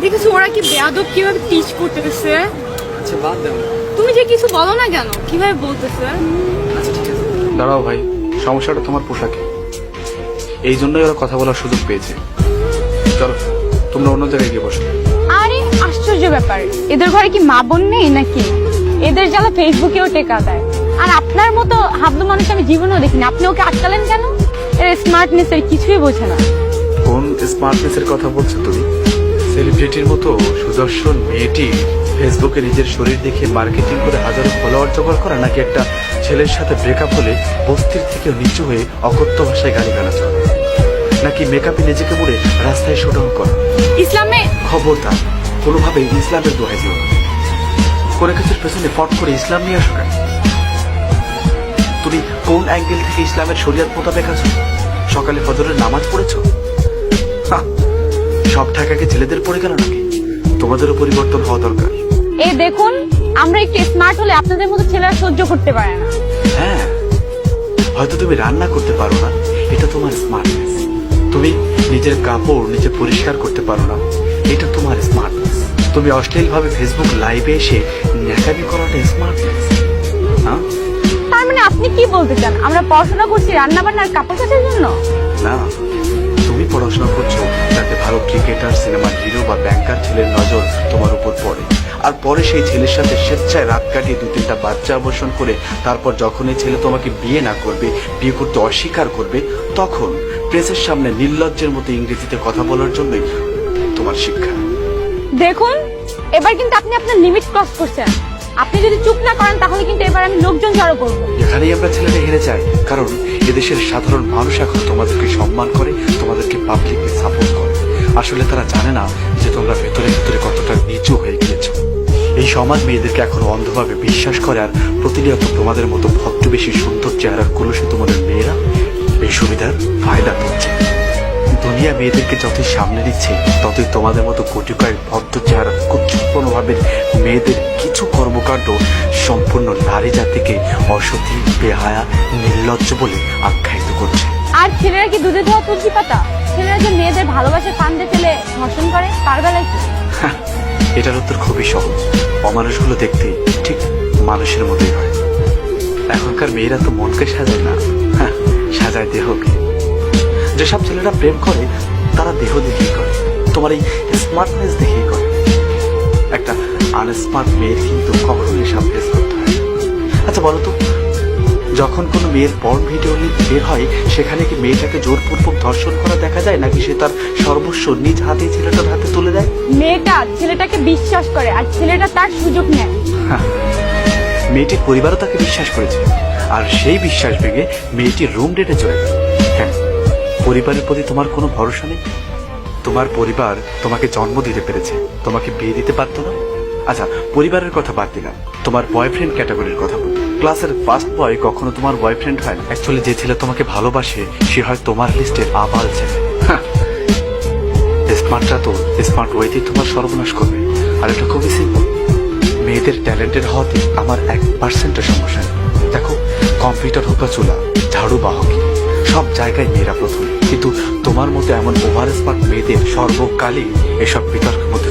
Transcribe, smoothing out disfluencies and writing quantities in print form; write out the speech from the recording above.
দেখেছো ওরা কি বেয়াদব কিভাবে টিচ করতেছে। আচ্ছা বাদ দাও। তুমি যে কিছু বলো না কেন, কিভাবে বলতেছে। আচ্ছা ঠিক আছে। দাঁড়াও ভাই, সমস্যাটা তোমার পোশাকে, এই জন্যই ওরা কথা বলার সুযোগ পেয়েছে। চলো তোমরা অন্য জায়গায় গিয়ে বসো। আরে আশ্চর্য ব্যাপার, এদের ঘরে কি মা বোন নেই নাকি? এদের জ্বালা ফেসবুকেও টেকা দেয়। আর আপনার মতো হাবলু মানুষ আমি জীবনেও দেখিনি, আপনি ওকে আটকালেন কেন? এর স্মার্টনেস এর কিছুই বোঝে না। কোন স্মার্টনেসের কথা বলছো তুমি? সেলিব্রিটির মতো সুদর্শন মেয়েটি ফেসবুকে নিজের শরীর দেখে মার্কেটিং করে হাজারো ফলোয়ার জোগাড় করা, নাকি একটা ছেলের সাথে ব্রেকআপ হলে বস্তির থেকেও নিচু হয়ে অকথ্য ভাষায় গালি গালাজ করা, নাকি মেকআপে নিজেকে মুড়ে রাস্তায় শোডাউন করা? ইসলামে খবরদার, কোনোভাবে ইসলামের দোহাই দিও না। কোনো কিছুর পেছনে ফট করে ইসলাম নিয়ে আসো কেন? তুমি কোন অ্যাঙ্গেল থেকে ইসলামের শরিয়ত মোতাবেক আছো? সকালে ফজরের নামাজ পড়েছো? হাহ, সব ঢাকাকে ছেলেদের পড়ে গেল নাকি? তোমাদেরও পরিবর্তন হওয়া দরকার। এই দেখুন, আমরা একটু স্মার্ট হলে আপনাদের মতো ছেলেরা সহ্য করতে পারে না। হ্যাঁ, হয়তো তুমি রান্না করতে পারো না, এটা তোমার স্মার্টনেস। তুমি নিজের কাপড় নিজে পরিষ্কার করতে পারো না, এটা তোমার স্মার্টনেস। তুমি অশ্লীল ভাবে ফেসবুক লাইভে এসে ন্যাকামি করাটা স্মার্টনেস। হ্যাঁ, তার মানে আপনি কি বলতে চান আমরা পড়াশোনা করছি রান্না বান্নার কাপড় কাচার জন্য? না, তুমি পড়াশোনা করছো যাতে ভালো ক্রিকেটার, সিনেমার হিরো বা ব্যাংকার ছেলের নজর তোমার উপর পড়ে, আর পরে সেই ছেলের সাথে স্বেচ্ছায় রাত কাটিয়ে 2-3টা বাচ্চা অবসান করে তারপর যখন এই ছেলে তোমাকে বিয়ে না করবে, বিয়ে করতে অস্বীকার করবে, তখন প্রেসের সামনে নির্লজ্জের মতো ইংরেজিতে কথা বলার জন্যই তোমার শিক্ষা। দেখুন, এবার কিন্তু আপনি আপনার লিমিট ক্রস করছেন। আপনি যদি চুপ না করেন তাহলে কিন্তু এবার আমি লোকজন জড়ো করবো। এখানেই আমরা ছেলেরা হেরে যাই, কারণ এদেশের সাধারণ মানুষ এখন তোমাদেরকে সম্মান করে, তোমাদেরকে পাবলিকলি সাপোর্ট করে। আসলে তারা জানে না যে তোমরা ভেতরে ভেতরে কতটা নিচু হয়ে গিয়েছো। এই সমাজ মেয়েদেরকে এখন অন্ধভাবে বিশ্বাস করে, আর প্রতিনিয়ত তোমাদের মতো ভদ্র বেশি সুন্দর চেহারার কুলসে তোমাদের মেয়েরা এই সুবিধার ফায়দা তুলছে। দুনিয়া মেয়েদেরকে যতই সামনে নিচ্ছে, ততই তোমাদের মতো কোটি কয়েক ভদ্র চেহারা কুচ্ছপূর্ণভাবে মেয়েদের কিছু কর্মকাণ্ড সম্পূর্ণ নারী জাতিকে অসতী, বেহায়া, নির্লজ্জ বলে আখ্যায়িত করছে। আর ছেলেরা কি দুধে ধোয়া তুলসী পাতা? ছেলেরা যে মেয়েদের ভালোবাসে ফান্দে ফেলে ধর্ষণ করে, তার বেলায় কি? এটার উত্তর খুবই সহজ। অমানুষগুলো দেখতে ঠিক মানুষের মতোই হয়। এখনকার মেয়েরা তো মনকে সাজায় না, সাজায় দেহকে। যেসব ছেলেরা প্রেম করে তারা দেহ দেখেই করে, তোমার এই স্মার্টনেস দেখেই করে। একটা আনস্মার্ট মেয়ের কিন্তু কখনোই এসব ফেস করতে হয় না। আচ্ছা বলো তো, যখন কোনো মেয়ের পর্ন ভিডিও বের হয়, সেখানে কি মেয়েটাকে জোরপূর্বক ধর্ষণ করা দেখা যায়, নাকি সে তার সর্বস্ব নিজ হাতে ছেলেটার হাতে তুলে দেয়? মেয়েটা ছেলেটাকে বিশ্বাস করে আর ছেলেটা তার সুযোগ নেয়। মেয়েটির পরিবারও তাকে বিশ্বাস করেছে, আর সেই বিশ্বাস ভেঙে মেয়েটির রুম ডেটে চলে গেল। হ্যাঁ, পরিবারের প্রতি তোমার কোনো ভরসা নেই। তোমার পরিবার তোমাকে জন্ম দিতে পেরেছে, তোমাকে বিয়ে দিতে পারতো না। আচ্ছা, পরিবারের কথা বাদ দিলাম, তোমার বয়ফ্রেন্ড ক্যাটাগরির কথা বলি। ক্লাসের ফার্স্ট বয় কখনো তোমার বয়ফ্রেন্ড হয় না। অ্যাকচুয়ালি যে ছেলে তোমাকে ভালোবাসে সে হয় তোমার লিস্টের আবাল ছেলে। স্মার্টরা তো স্মার্ট ওয়েতেই তোমার সর্বনাশ করবে। আর এটা খুবই সিম্পল, মেয়েদের ট্যালেন্টেড হওয়াতে আমার 1% সমস্যা নেই। দেখো, কম্পিউটার হোক বা চুলা, ঝাড়ু বা হকি, সব জায়গায় মেয়েরা প্রথম। কিন্তু তোমার মতো এমন ওভার স্মার্ট মেয়েদের সর্বকালই এসব বিতর্কের মধ্যে